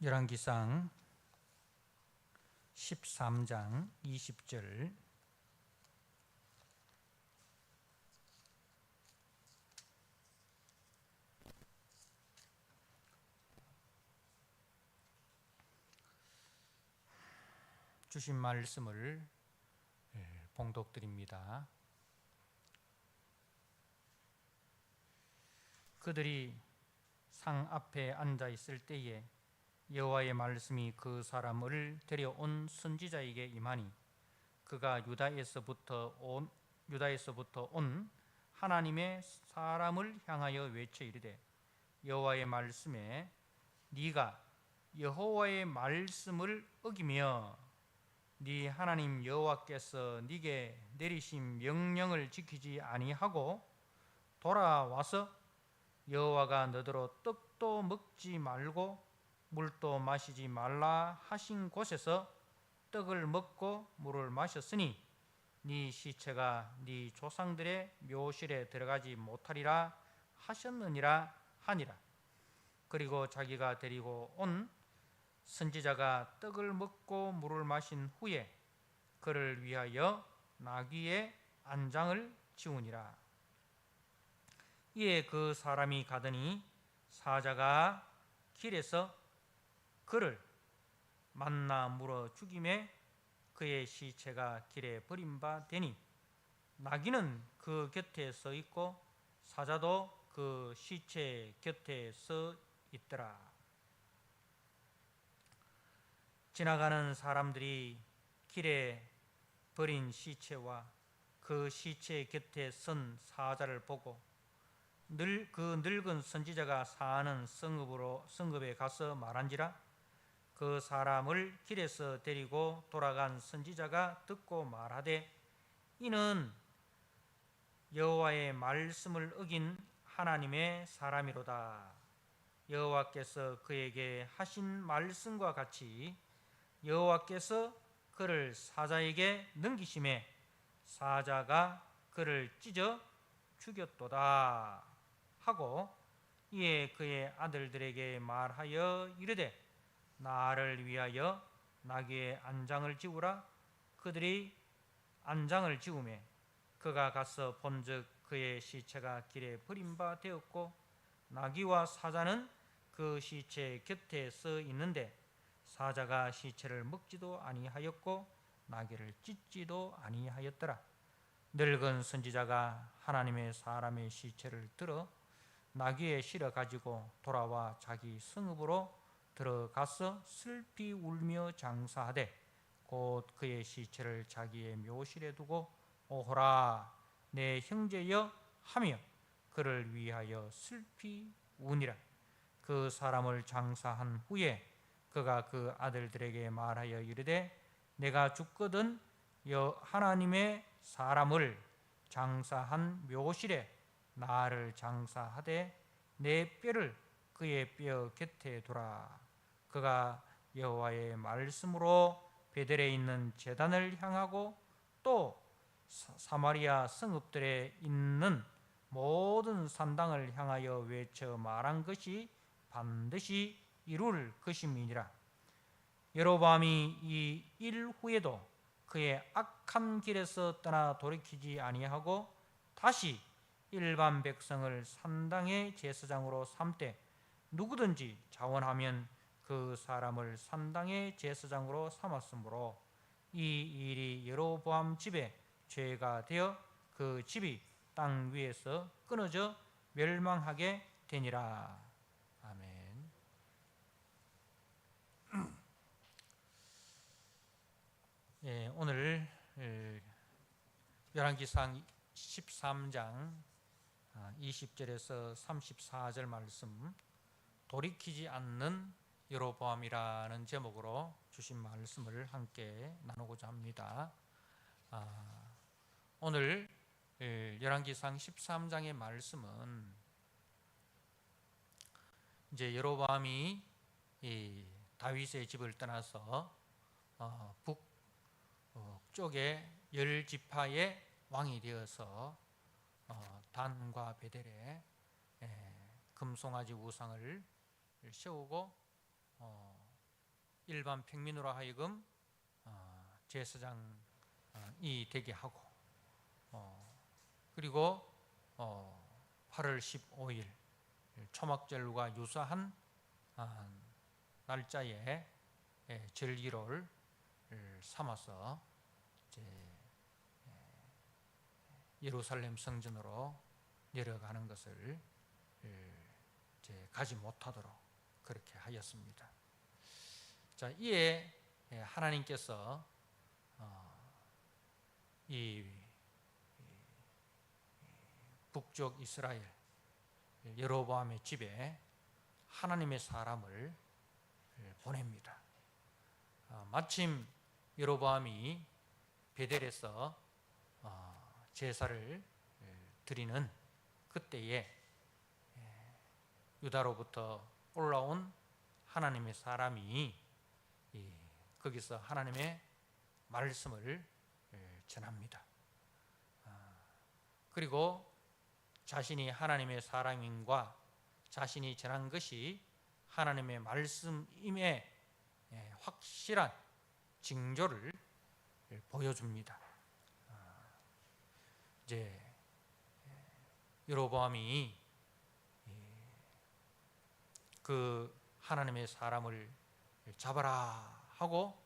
열왕기상 13장 20절 주신 말씀을 봉독드립니다. 그들이 상 앞에 앉아 있을 때에 여호와의 말씀이 그 사람을 데려온 선지자에게 임하니 그가 유다에서부터 온 하나님의 사람을 향하여 외쳐 이르되 여호와의 말씀에 네가 여호와의 말씀을 어기며 네 하나님 여호와께서 네게 내리신 명령을 지키지 아니하고 돌아와서 여호와가 너더러 떡도 먹지 말고 물도 마시지 말라 하신 곳에서 떡을 먹고 물을 마셨으니 네 시체가 네 조상들의 묘실에 들어가지 못하리라 하셨느니라 하니라. 그리고 자기가 데리고 온 선지자가 떡을 먹고 물을 마신 후에 그를 위하여 나귀의 안장을 지우니라. 이에 그 사람이 가더니 사자가 길에서 그를 만나 물어 죽임에 그의 시체가 길에 버림받되니 나귀는 그 곁에 서 있고 사자도 그 시체 곁에 서 있더라. 지나가는 사람들이 길에 버린 시체와 그 시체 곁에 선 사자를 보고 그 늙은 선지자가 사는 성읍에 가서 말한지라. 그 사람을 길에서 데리고 돌아간 선지자가 듣고 말하되 이는 여호와의 말씀을 어긴 하나님의 사람이로다. 여호와께서 그에게 하신 말씀과 같이 여호와께서 그를 사자에게 넘기심에 사자가 그를 찢어 죽였도다 하고 이에 그의 아들들에게 말하여 이르되 나를 위하여 나귀의 안장을 지우라. 그들이 안장을 지우매 그가 가서 본즉 그의 시체가 길에 버림바 되었고 나귀와 사자는 그 시체 곁에 서 있는데 사자가 시체를 먹지도 아니하였고 나귀를 찢지도 아니하였더라. 늙은 선지자가 하나님의 사람의 시체를 들어 나귀에 실어 가지고 돌아와 자기 성읍으로 들어가서 슬피 울며 장사하되 곧 그의 시체를 자기의 묘실에 두고 오호라 내 형제여 하며 그를 위하여 슬피 우니라. 그 사람을 장사한 후에 그가 그 아들들에게 말하여 이르되 내가 죽거든 하나님의 사람을 장사한 묘실에 나를 장사하되 내 뼈를 그의 뼈 곁에 두라. 그가 여호와의 말씀으로 베델에 있는 제단을 향하고 또 사마리아 성읍들에 있는 모든 산당을 향하여 외쳐 말한 것이 반드시 이룰 것임이니라. 여로보암이 이 일 후에도 그의 악한 길에서 떠나 돌이키지 아니하고 다시 일반 백성을 산당의 제사장으로 삼되 누구든지 자원하면 그 사람을 산당의 제사장으로 삼았으므로 이 일이 여로보암 집에 죄가 되어 그 집이 땅 위에서 끊어져 멸망하게 되니라. 아멘. 예, 오늘 열왕기상 13장 20절에서 34절 말씀 돌이키지 않는 여로보암이라는 제목으로 주신 말씀을 함께 나누고자 합니다. 오늘 열왕기상 13장의 말씀은 이제 여로보암이 다윗의 집을 떠나서 북쪽의 10지파의 왕이 되어서 단과 베델에 금송아지 우상을 세우고 일반 평민으로 하여금 제사장이 되게 하고, 그리고 8월 15일 초막절과 유사한 날짜에 절기를 삼아서 이제 예루살렘 성전으로 내려가는 것을 이제 가지 못하도록 그렇게 하였습니다. 자, 이에 하나님께서 이 북쪽 이스라엘 여로보암의 집에 하나님의 사람을 보냅니다. 마침 여로보암이 베델에서 제사를 드리는 그때에 유다로부터 올라온 하나님의 사람이 거기서 하나님의 말씀을 전합니다. 그리고 자신이 하나님의 사람임과 자신이 전한 것이 하나님의 말씀임에 확실한 징조를 보여줍니다. 이제 여로보암이 그 하나님의 사람을 잡아라 하고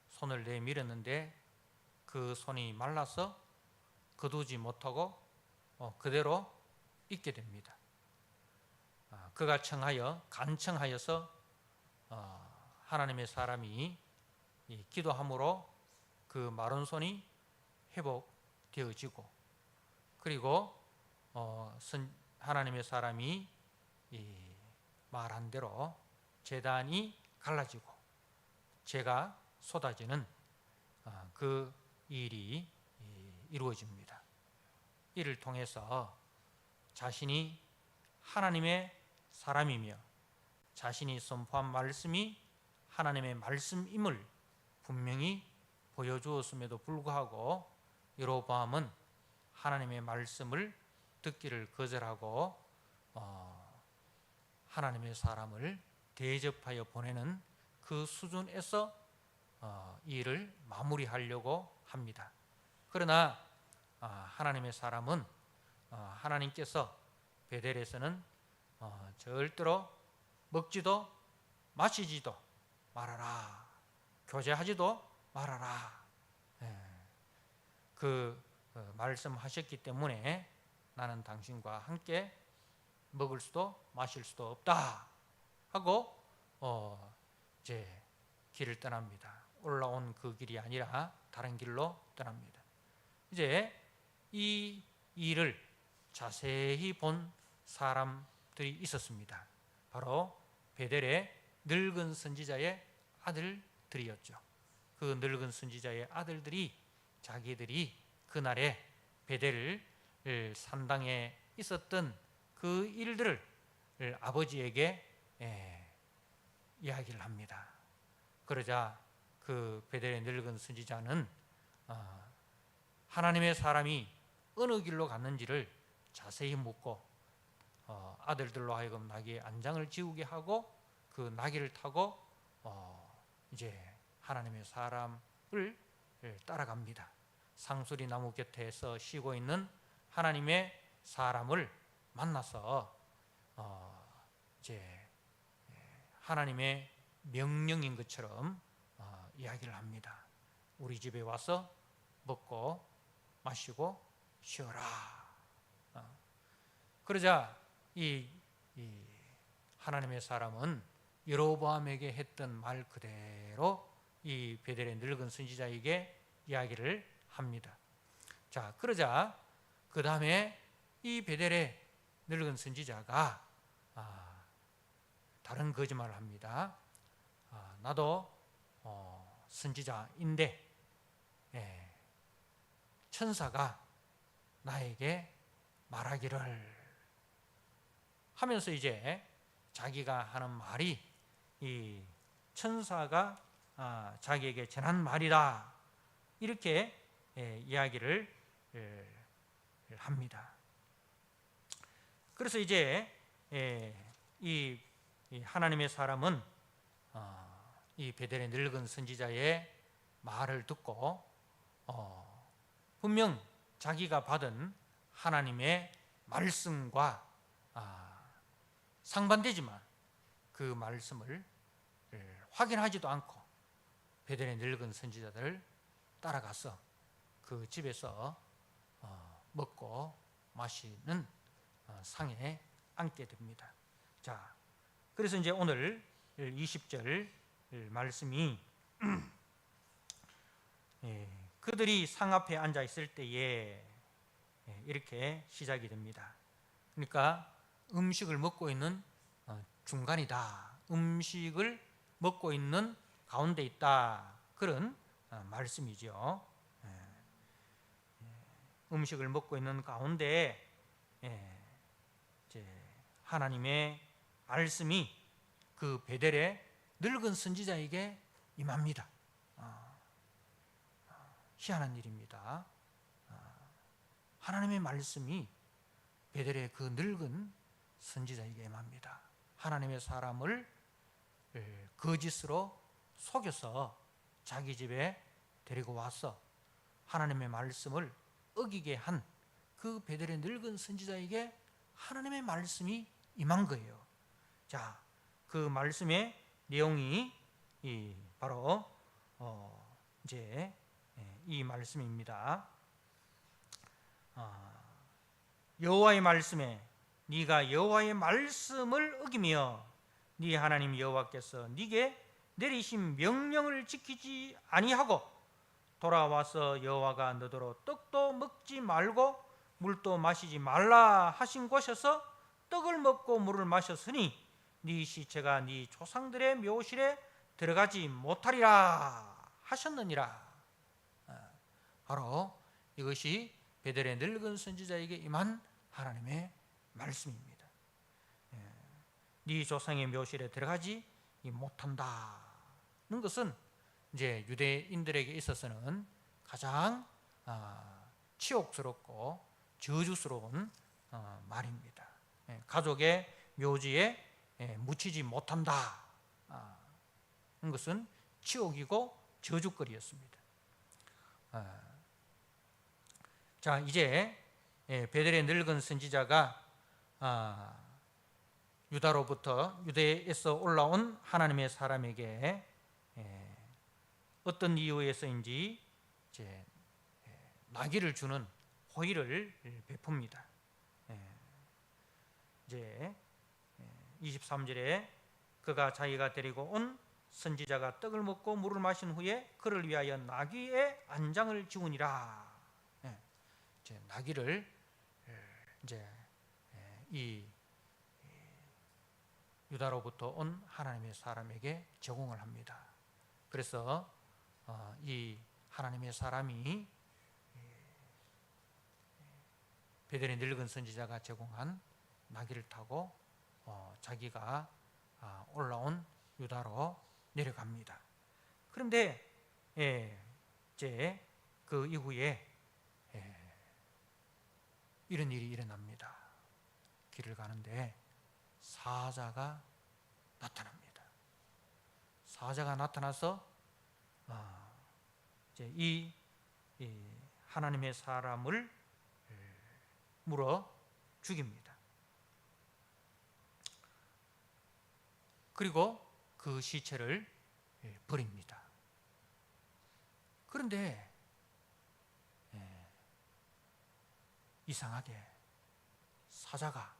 손을 내밀었는데 그 손이 말라서 거두지 못하고 그대로 있게 됩니다. 그가 간청하여서 하나님의 사람이 기도함으로 그 마른 손이 회복되어지고, 그리고 하나님의 사람이 말한 대로 제단이 갈라지고 재가 쏟아지는 그 일이 이루어집니다. 이를 통해서 자신이 하나님의 사람이며 자신이 선포한 말씀이 하나님의 말씀임을 분명히 보여주었음에도 불구하고 여로보암은 하나님의 말씀을 듣기를 거절하고 하나님의 사람을 대접하여 보내는 그 수준에서 이 일을 마무리하려고 합니다. 그러나 하나님의 사람은 하나님께서 베델에서는 절대로 먹지도 마시지도 말아라, 교제하지도 말아라, 그 말씀하셨기 때문에 나는 당신과 함께 먹을 수도 마실 수도 없다 하고 이제 길을 떠납니다. 올라온 그 길이 아니라 다른 길로 떠납니다. 이제 이 일을 자세히 본 사람들이 있었습니다. 바로 베델의 늙은 선지자의 아들들이었죠. 그 늙은 선지자의 아들들이 자기들이 그날에 베델 산당에 있었던 그 일들을 아버지에게 이야기를 합니다. 그러자 그 베델의 늙은 선지자는 하나님의 사람이 어느 길로 갔는지를 자세히 묻고 아들들로 하여금 나귀의 안장을 지우게 하고 그 나귀를 타고 이제 하나님의 사람을 따라갑니다. 상수리 나무 곁에서 쉬고 있는 하나님의 사람을 만나서 이제 하나님의 명령인 것처럼 이야기를 합니다. 우리 집에 와서 먹고 마시고 쉬어라. 그러자 이 하나님의 사람은 여로보암에게 했던 말 그대로 이 베델의 늙은 선지자에게 이야기를 합니다. 자, 그러자 그 다음에 이 베델의 늙은 선지자가 다른 거짓말을 합니다. 나도 선지자인데 천사가 나에게 말하기를 하면서 이제 자기가 하는 말이 이 천사가 자기에게 전한 말이다 이렇게 이야기를 합니다. 그래서 이제 이 하나님의 사람은 이 베델의 늙은 선지자의 말을 듣고 분명 자기가 받은 하나님의 말씀과 상반되지만 그 말씀을 확인하지도 않고 베델의 늙은 선지자들 따라가서 그 집에서 먹고 마시는 상에 앉게 됩니다. 자, 그래서 이제 오늘 20절 말씀이 그들이 상 앞에 앉아 있을 때에 이렇게 시작이 됩니다. 그러니까 음식을 먹고 있는 중간이다. 음식을 먹고 있는 가운데 있다. 그런 말씀이죠. 음식을 먹고 있는 가운데 하나님의 말씀이 그 베델의 늙은 선지자에게 임합니다. 희한한 일입니다. 하나님의 말씀이 베델의 그 늙은 선지자에게 임합니다. 하나님의 사람을 거짓으로 속여서 자기 집에 데리고 와서 하나님의 말씀을 어기게 한 그 베델의 늙은 선지자에게 하나님의 말씀이 임한 거예요. 자, 그 말씀의 내용이 바로 이제 이 말씀입니다. 여호와의 말씀에 네가 여호와의 말씀을 어기며 네 하나님 여호와께서 네게 내리신 명령을 지키지 아니하고 돌아와서 여호와가 너더러 떡도 먹지 말고 물도 마시지 말라 하신 곳에서 떡을 먹고 물을 마셨으니 네 시체가 네 조상들의 묘실에 들어가지 못하리라 하셨느니라. 바로 이것이 베델의 늙은 선지자에게 임한 하나님의 말씀입니다. 네 조상의 묘실에 들어가지 못한다는 것은 이제 유대인들에게 있어서는 가장 치욕스럽고 저주스러운 말입니다. 가족의 묘지에 묻히지 못한다는 것은 치욕이고 저주거리였습니다. 자, 이제 베델의 늙은 선지자가 유대에서 올라온 하나님의 사람에게 어떤 이유에서인지 이제 나귀를 주는 호의를 베풉니다. 이제 23절에 그가 자기가 데리고 온 선지자가 떡을 먹고 물을 마신 후에 그를 위하여 나귀의 안장을 지우니라. 이제 나귀를 이제 이 유다로부터 온 하나님의 사람에게 제공을 합니다. 그래서 이 하나님의 사람이 베델의 늙은 선지자가 제공한 나귀를 타고 자기가 올라온 유다로 내려갑니다. 그런데 이제 그 이후에 이런 일이 일어납니다. 길을 가는데 사자가 나타납니다. 사자가 나타나서 이제 이 하나님의 사람을 물어 죽입니다. 그리고 그 시체를 버립니다. 그런데 이상하게 사자가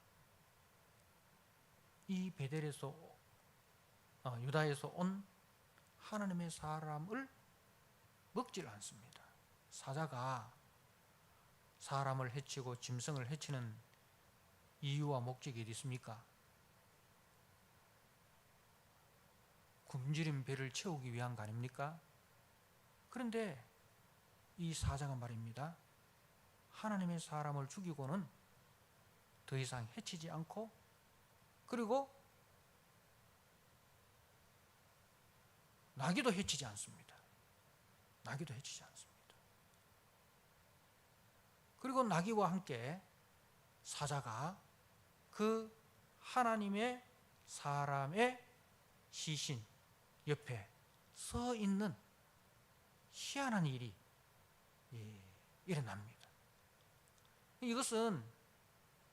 이 베델에서 유다에서 온 하나님의 사람을 먹질 않습니다. 사자가 사람을 해치고 짐승을 해치는 이유와 목적이 어디 있습니까? 굶주린 배를 채우기 위한 거 아닙니까? 그런데 이 사자가 말입니다. 하나님의 사람을 죽이고는 더 이상 해치지 않고 그리고 나귀도 해치지 않습니다. 나귀도 해치지 않습니다. 그리고 나귀와 함께 사자가 그 하나님의 사람의 시신 옆에 서 있는 희한한 일이 일어납니다. 이것은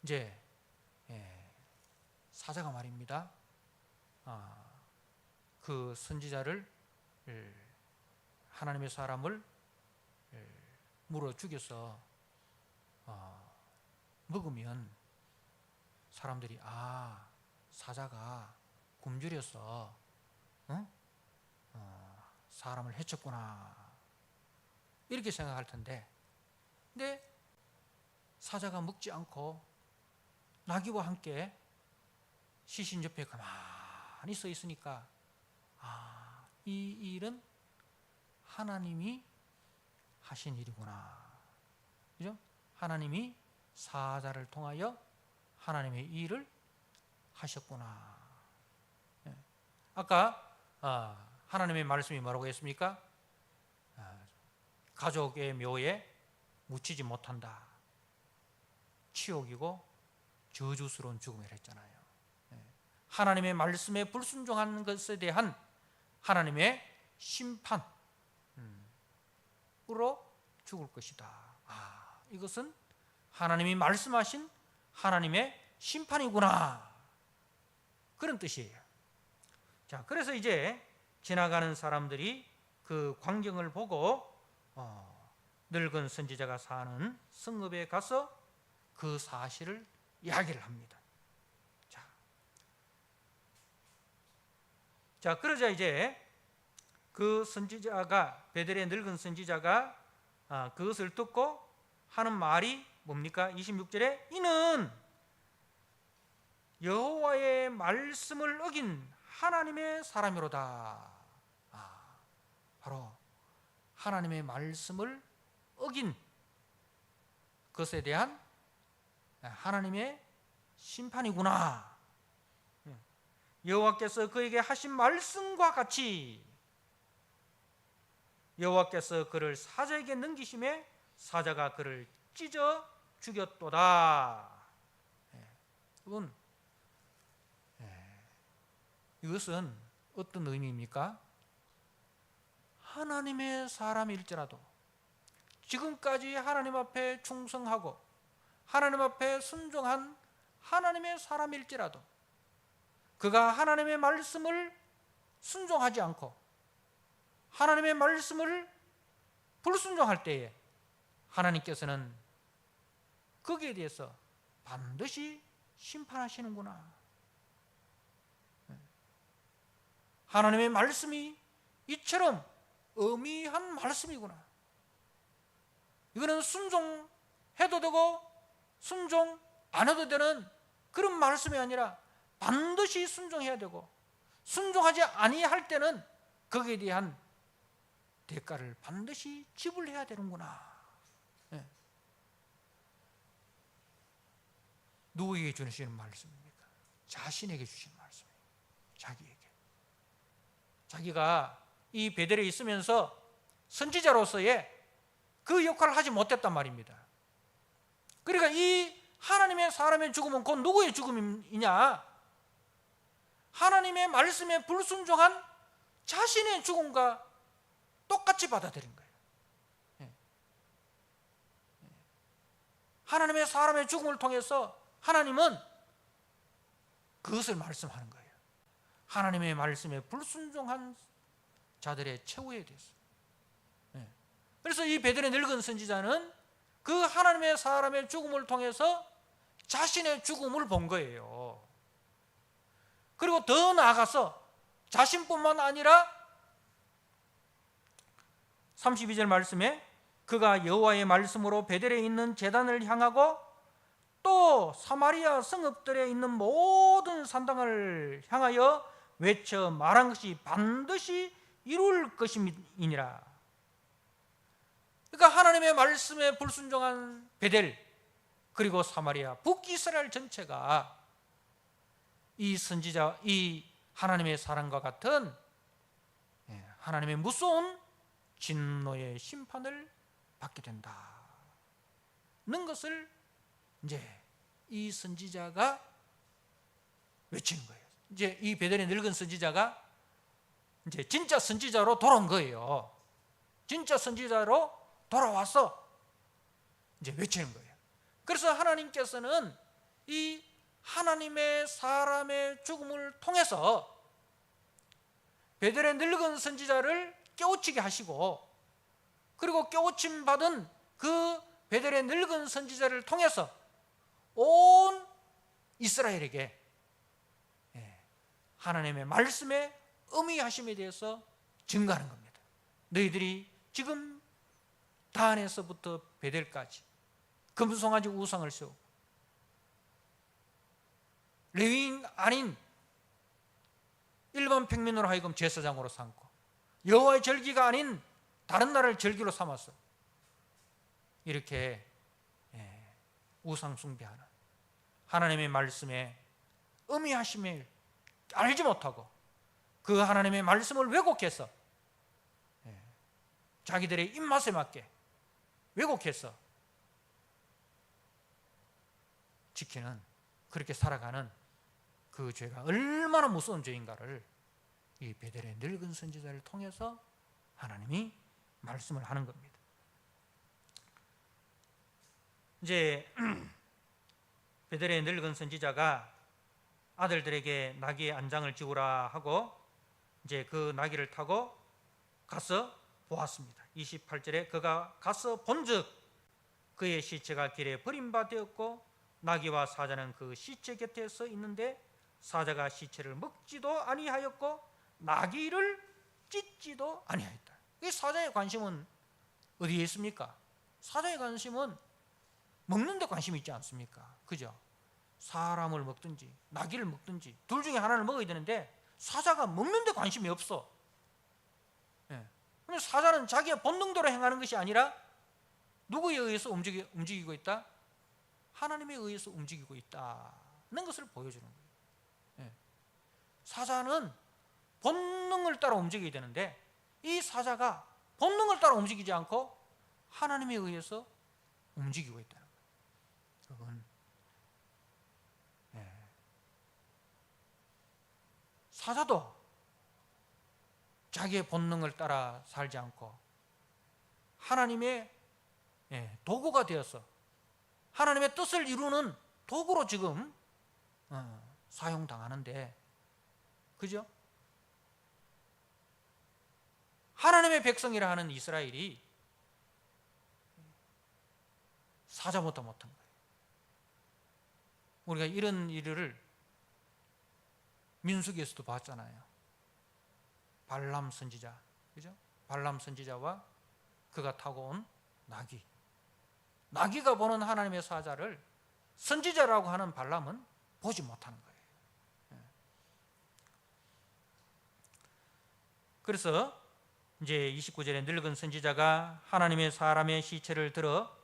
이제 사자가 말입니다. 그 선지자를 하나님의 사람을 물어 죽여서 먹으면 사람들이 사자가 굶주려서 사람을 해쳤구나 이렇게 생각할 텐데, 근데 사자가 먹지 않고 나귀와 함께 시신 옆에 가만히 서 있으니까 이 일은 하나님이 하신 일이구나. 그죠? 하나님이 사자를 통하여 하나님의 일을 하셨구나. 아까 하나님의 말씀이 뭐라고 했습니까? 가족의 묘에 묻히지 못한다. 치욕이고 저주스러운 죽음이라 했잖아요. 하나님의 말씀에 불순종한 것에 대한 하나님의 심판으로 죽을 것이다. 이것은 하나님이 말씀하신 하나님의 심판이구나, 그런 뜻이에요. 자, 그래서 이제 지나가는 사람들이 그 광경을 보고 늙은 선지자가 사는 성읍에 가서 그 사실을 이야기를 합니다. 자, 그러자 이제 그 선지자가, 베델의 늙은 선지자가 그것을 듣고 하는 말이 뭡니까? 26절에 이는 여호와의 말씀을 어긴 하나님의 사람이로다. 바로 하나님의 말씀을 어긴 것에 대한 하나님의 심판이구나. 여호와께서 그에게 하신 말씀과 같이 여호와께서 그를 사자에게 넘기심에 사자가 그를 찢어 죽였도다. 여러분, 이것은 어떤 의미입니까? 하나님의 사람일지라도, 지금까지 하나님 앞에 충성하고 하나님 앞에 순종한 하나님의 사람일지라도 그가 하나님의 말씀을 순종하지 않고 하나님의 말씀을 불순종할 때에 하나님께서는 거기에 대해서 반드시 심판하시는구나. 하나님의 말씀이 이처럼 엄미한 말씀이구나. 이거는 순종해도 되고 순종 안 해도 되는 그런 말씀이 아니라 반드시 순종해야 되고, 순종하지 아니할 때는 거기에 대한 대가를 반드시 지불해야 되는구나. 누구에게 주시는 말씀입니까? 자신에게 주시는 말씀이에요. 자기에게. 자기가 이 베델에 있으면서 선지자로서의 그 역할을 하지 못했단 말입니다. 그러니까 이 하나님의 사람의 죽음은 곧 누구의 죽음이냐? 하나님의 말씀에 불순종한 자신의 죽음과 똑같이 받아들인 거예요. 하나님의 사람의 죽음을 통해서 하나님은 그것을 말씀하는 거예요. 하나님의 말씀에 불순종한 자들의 최후에 대해서. 그래서 이 베델의 늙은 선지자는 그 하나님의 사람의 죽음을 통해서 자신의 죽음을 본 거예요. 그리고 더 나아가서 자신뿐만 아니라 32절 말씀에 그가 여호와의 말씀으로 베델에 있는 제단을 향하고 또 사마리아 성읍들에 있는 모든 산당을 향하여 외쳐 말한 것이 반드시 이룰 것임이니라. 그러니까 하나님의 말씀에 불순종한 베델, 그리고 사마리아, 북이스라엘 전체가 이 선지자, 이 하나님의 사랑과 같은 하나님의 무서운 진노의 심판을 받게 된다는 것을 이제 이 선지자가 외치는 거예요. 이제 이 베델의 늙은 선지자가 이제 진짜 선지자로 돌아온 거예요. 진짜 선지자로 돌아와서 이제 외치는 거예요. 그래서 하나님께서는 이 하나님의 사람의 죽음을 통해서 베델의 늙은 선지자를 깨우치게 하시고, 그리고 깨우침 받은 그 베델의 늙은 선지자를 통해서 온 이스라엘에게 하나님의 말씀의 의미하심에 대해서 증거하는 겁니다. 너희들이 지금 단에서부터 베델까지 금송아지 우상을 세우고 레위인 아닌 일반 평민으로 하여금 제사장으로 삼고 여호와의 절기가 아닌 다른 나라를 절기로 삼았어. 이렇게 우상 숭배하는 하나님의 말씀에 의미하심을 알지 못하고 그 하나님의 말씀을 왜곡해서 자기들의 입맛에 맞게 왜곡해서 지키는, 그렇게 살아가는 그 죄가 얼마나 무서운 죄인가를 이 베델의 늙은 선지자를 통해서 하나님이 말씀을 하는 겁니다. 이제 베델의 늙은 선지자가 아들들에게 나귀의 안장을 지우라 하고 이제 그 나귀를 타고 가서 보았습니다. 28절에 그가 가서 본즉 그의 시체가 길에 버림받았고 나귀와 사자는 그 시체 곁에 서 있는데 사자가 시체를 먹지도 아니하였고 나귀를 찢지도 아니하였다. 이 사자의 관심은 어디에 있습니까? 사자의 관심은 먹는 데 관심이 있지 않습니까? 그죠? 사람을 먹든지 나귀를 먹든지 둘 중에 하나를 먹어야 되는데 사자가 먹는 데 관심이 없어. 그런데 사자는 자기의 본능대로 행하는 것이 아니라 누구에 의해서 움직이고 있다? 하나님에 의해서 움직이고 있다는 것을 보여주는 거예요. 사자는 본능을 따라 움직여야 되는데 이 사자가 본능을 따라 움직이지 않고 하나님에 의해서 움직이고 있다는 거예요. 그건 사자도 자기의 본능을 따라 살지 않고 하나님의 도구가 되어서 하나님의 뜻을 이루는 도구로 지금 사용당하는데, 그죠? 하나님의 백성이라 하는 이스라엘이 사자보다 못한 거예요. 우리가 이런 일을 민수기에서도 봤잖아요. 발람 선지자, 그죠? 발람 선지자와 그가 타고 온 나귀. 나귀가 보는 하나님의 사자를 선지자라고 하는 발람은 보지 못하는 거예요. 그래서 이제 29절에 늙은 선지자가 하나님의 사람의 시체를 들어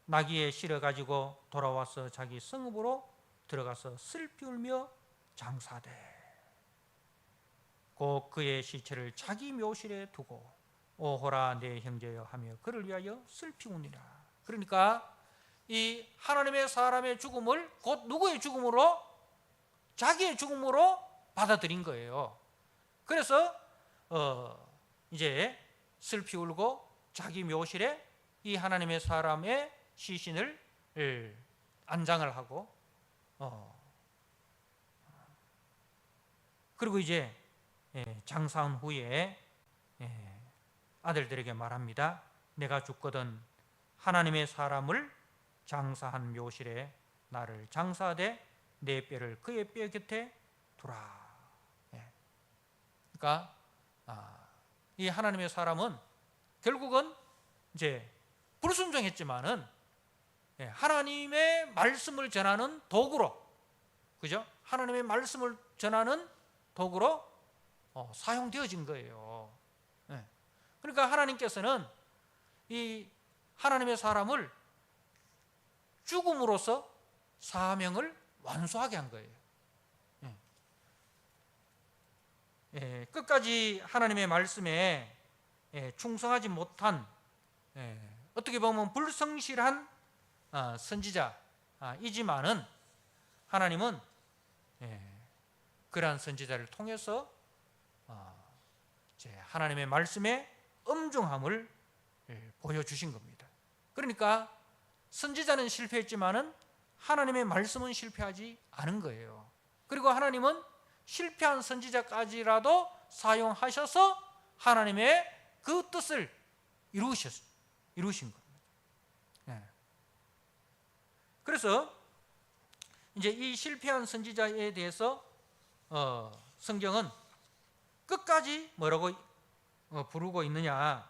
나귀에 실어 가지고 돌아와서 자기 성읍으로 들어가서 슬피 울며 장사되 곧 그의 시체를 자기 묘실에 두고 오호라 내 형제여 하며 그를 위하여 슬피 우니라. 그러니까 이 하나님의 사람의 죽음을 곧 누구의 죽음으로? 자기의 죽음으로 받아들인 거예요. 그래서 이제 슬피 울고 자기 묘실에 이 하나님의 사람의 시신을 안장을 하고 그리고 이제 장사한 후에 아들들에게 말합니다. 내가 죽거든 하나님의 사람을 장사한 묘실에 나를 장사하되 내 뼈를 그의 뼈 곁에 두라. 그러니까 이 하나님의 사람은 결국은 이제 불순종했지만은 하나님의 말씀을 전하는 도구로, 그죠? 하나님의 말씀을 전하는 도구로 사용되어진 거예요. 그러니까 하나님께서는 이 하나님의 사람을 죽음으로써 사명을 완수하게 한 거예요. 끝까지 하나님의 말씀에 충성하지 못한 어떻게 보면 불성실한 선지자이지만은 하나님은 그러한 선지자를 통해서 하나님의 말씀의 엄중함을 보여주신 겁니다. 그러니까 선지자는 실패했지만은 하나님의 말씀은 실패하지 않은 거예요. 그리고 하나님은 실패한 선지자까지라도 사용하셔서 하나님의 그 뜻을 이루신 겁니다. 그래서 이제 이 실패한 선지자에 대해서 성경은 끝까지 뭐라고 부르고 있느냐?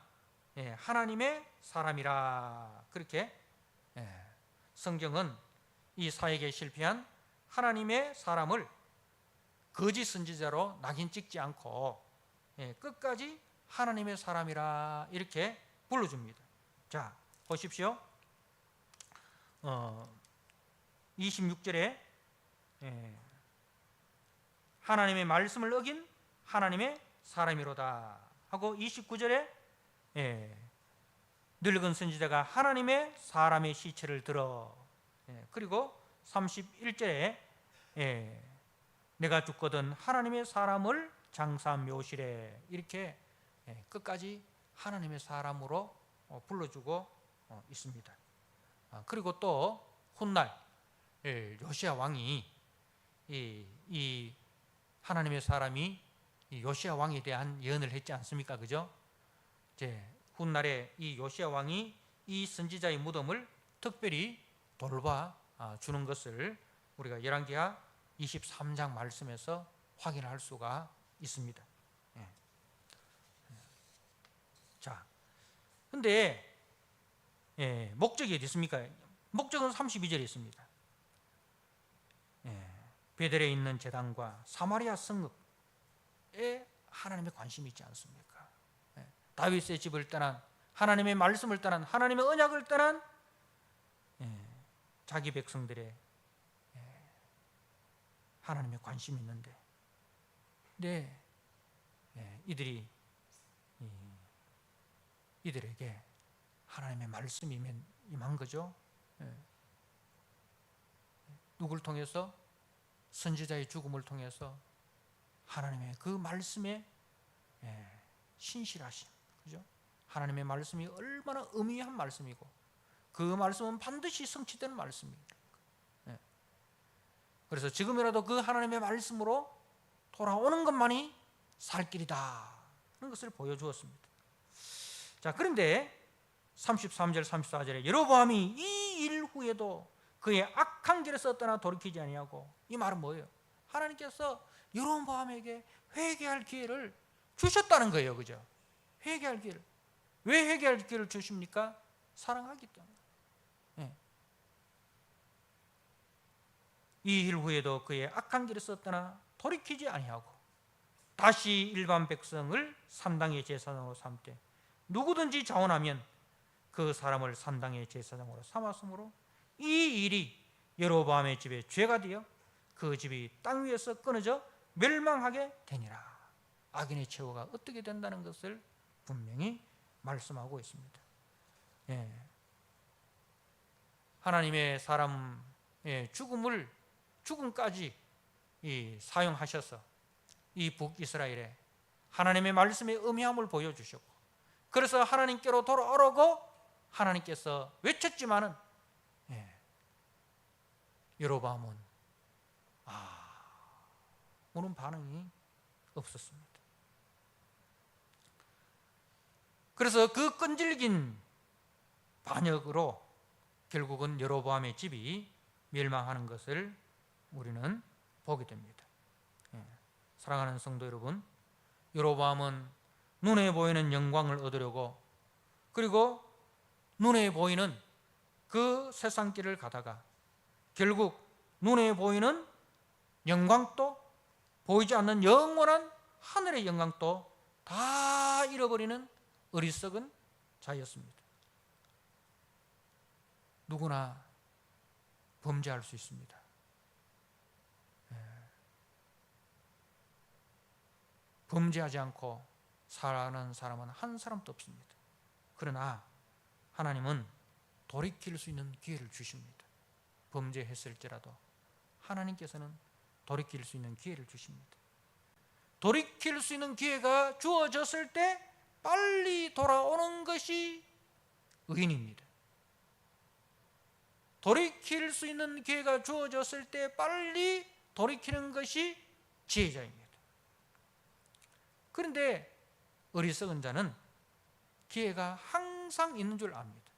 하나님의 사람이라. 그렇게 성경은 이 사역에 실패한 하나님의 사람을 거짓 선지자로 낙인 찍지 않고 끝까지 하나님의 사람이라 이렇게 불러줍니다. 자, 보십시오. 26절에 하나님의 말씀을 어긴 하나님의 사람이로다 하고, 29절에 늙은 선지자가 하나님의 사람의 시체를 들어, 그리고 31절에 내가 죽거든 하나님의 사람을 장사한 묘실에, 이렇게 끝까지 하나님의 사람으로 불러주고 있습니다. 그리고 또 훗날 요시야 왕이 이 하나님의 사람이 요시야 왕에 대한 예언을 했지 않습니까? 그죠? 훗날에 이 요시야 왕이 이 선지자의 무덤을 특별히 돌봐 주는 것을 우리가 열왕기하 23장 말씀에서 확인할 수가 있습니다. 자, 근데 목적이 어디 있습니까? 목적은 32절에 있습니다. 베델에 있는 제단과 사마리아 성읍에 하나님의 관심이 있지 않습니까? 다윗의 집을 떠난, 하나님의 말씀을 떠난, 하나님의 언약을 떠난 자기 백성들의 하나님의 관심이 있는데, 이들에게 하나님의 말씀이 임한 거죠. 누구를 통해서? 선지자의 죽음을 통해서 하나님의 그 말씀에 신실하심, 그죠? 하나님의 말씀이 얼마나 의미한 말씀이고 그 말씀은 반드시 성취되는 말씀입니다. 그래서 지금이라도 그 하나님의 말씀으로 돌아오는 것만이 살 길이다 하는 것을 보여주었습니다. 자, 그런데 33절 34절에 여로보암이 이 일 후에도 그의 악한 길에서 떠나 돌이키지 아니하고, 이 말은 뭐예요? 하나님께서 여로보암에게 회개할 기회를 주셨다는 거예요. 그죠? 회개할 기회를. 왜 회개할 기회를 주십니까? 사랑하기 때문에. 이 일 후에도 그의 악한 길에서 떠나 돌이키지 아니하고 다시 일반 백성을 산당의 제사장으로 삼되 누구든지 자원하면 그 사람을 산당의 제사장으로 삼았으므로 이 일이 여로보암의 집에 죄가 되어 그 집이 땅 위에서 끊어져 멸망하게 되니라. 악인의 최후가 어떻게 된다는 것을 분명히 말씀하고 있습니다. 하나님의 사람의 죽음까지 사용하셔서 이 북이스라엘에 하나님의 말씀의 의미함을 보여주셨고, 그래서 하나님께로 돌아오라고 하나님께서 외쳤지만은 여로보암은 아무런 반응이 없었습니다. 그래서 그 끈질긴 반역으로 결국은 여로보암의 집이 멸망하는 것을 우리는 보게 됩니다. 사랑하는 성도 여러분, 여로보암은 눈에 보이는 영광을 얻으려고, 그리고 눈에 보이는 그 세상 길을 가다가 결국 눈에 보이는 영광도 보이지 않는 영원한 하늘의 영광도 다 잃어버리는 어리석은 자였습니다. 누구나 범죄할 수 있습니다. 범죄하지 않고 살아가는 사람은 한 사람도 없습니다. 그러나 하나님은 돌이킬 수 있는 기회를 주십니다. 범죄했을지라도 하나님께서는 돌이킬 수 있는 기회를 주십니다. 돌이킬 수 있는 기회가 주어졌을 때 빨리 돌아오는 것이 의인입니다. 돌이킬 수 있는 기회가 주어졌을 때 빨리 돌이키는 것이 지혜자입니다. 그런데 어리석은 자는 기회가 항상 있는 줄 압니다.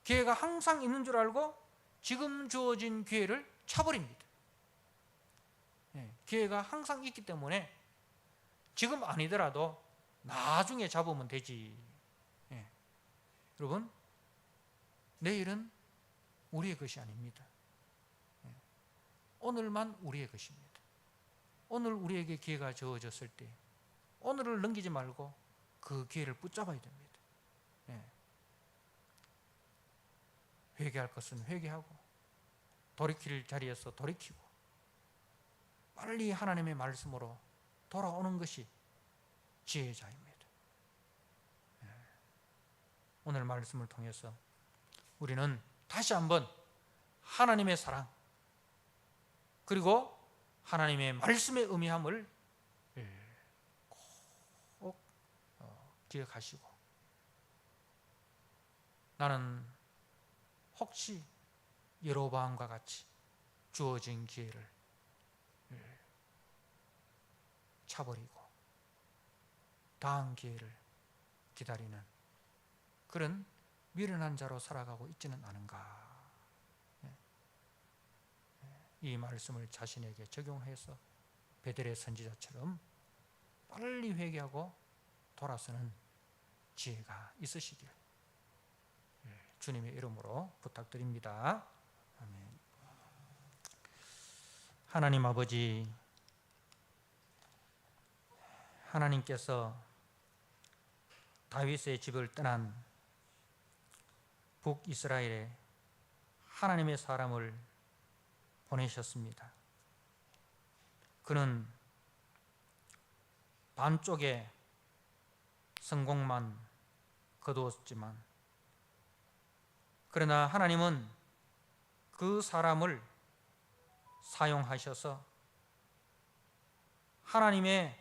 기회가 항상 있는 줄 알고 지금 주어진 기회를 차버립니다. 기회가 항상 있기 때문에 지금 아니더라도 나중에 잡으면 되지. 여러분, 내일은 우리의 것이 아닙니다. 오늘만 우리의 것입니다. 오늘 우리에게 기회가 주어졌을 때 오늘을 넘기지 말고 그 기회를 붙잡아야 됩니다. 회개할 것은 회개하고 돌이킬 자리에서 돌이키고 빨리 하나님의 말씀으로 돌아오는 것이 지혜자입니다. 오늘 말씀을 통해서 우리는 다시 한번 하나님의 사랑 그리고 하나님의 말씀의 의미함을 꼭 기억하시고, 나는 혹시 여로보암과 같이 주어진 기회를 차버리고 다음 기회를 기다리는 그런 미련한 자로 살아가고 있지는 않은가. 이 말씀을 자신에게 적용해서 베델의 선지자처럼 빨리 회개하고 돌아서는 지혜가 있으시길 주님의 이름으로 부탁드립니다. 아멘. 하나님 아버지, 하나님께서 다윗의 집을 떠난 북이스라엘에 하나님의 사람을 보내셨습니다. 그는 반쪽의 성공만 거두었지만, 그러나 하나님은 그 사람을 사용하셔서 하나님의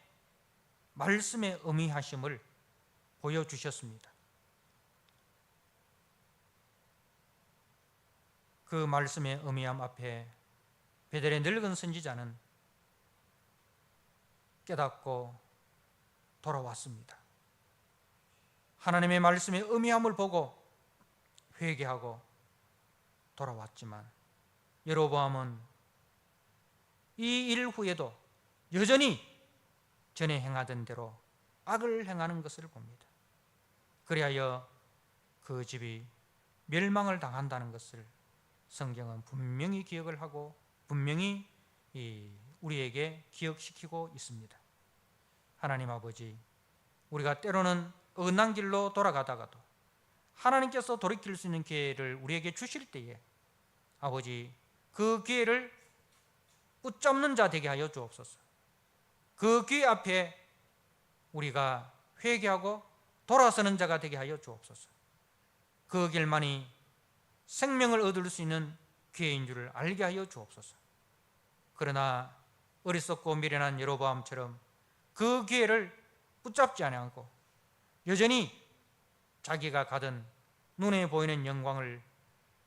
말씀의 의미하심을 보여주셨습니다. 그 말씀의 의미함 앞에 베델의 늙은 선지자는 깨닫고 돌아왔습니다. 하나님의 말씀의 의미함을 보고 회개하고 돌아왔지만, 여로보암은 이 일 후에도 여전히 전에 행하던 대로 악을 행하는 것을 봅니다. 그리하여 그 집이 멸망을 당한다는 것을 성경은 분명히 기억을 하고 분명히 우리에게 기억시키고 있습니다. 하나님 아버지, 우리가 때로는 어긋난 길로 돌아가다가도 하나님께서 돌이킬 수 있는 기회를 우리에게 주실 때에 아버지, 그 기회를 붙잡는 자 되게 하여 주옵소서. 그 기회 앞에 우리가 회개하고 돌아서는 자가 되게 하여 주옵소서. 그 길만이 생명을 얻을 수 있는 기회인 줄을 알게 하여 주옵소서. 그러나 어리석고 미련한 여로보암처럼 그 기회를 붙잡지 아니하고 여전히 자기가 가던 눈에 보이는 영광을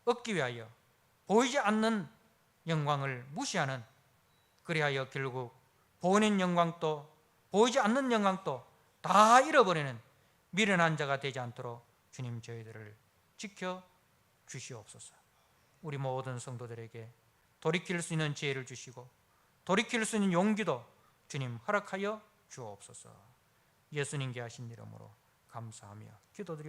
얻기 위하여 보이지 않는 영광을 무시하는, 그리하여 결국 보이는 영광도 보이지 않는 영광도 다 잃어버리는 미련한 자가 되지 않도록 주님 저희들을 지켜 주시옵소서. 우리 모든 성도들에게 돌이킬 수 있는 지혜를 주시고 돌이킬 수 있는 용기도 주님 허락하여 주옵소서. 예수님께 하신 이름으로 감사하며 기도드리옵나이다.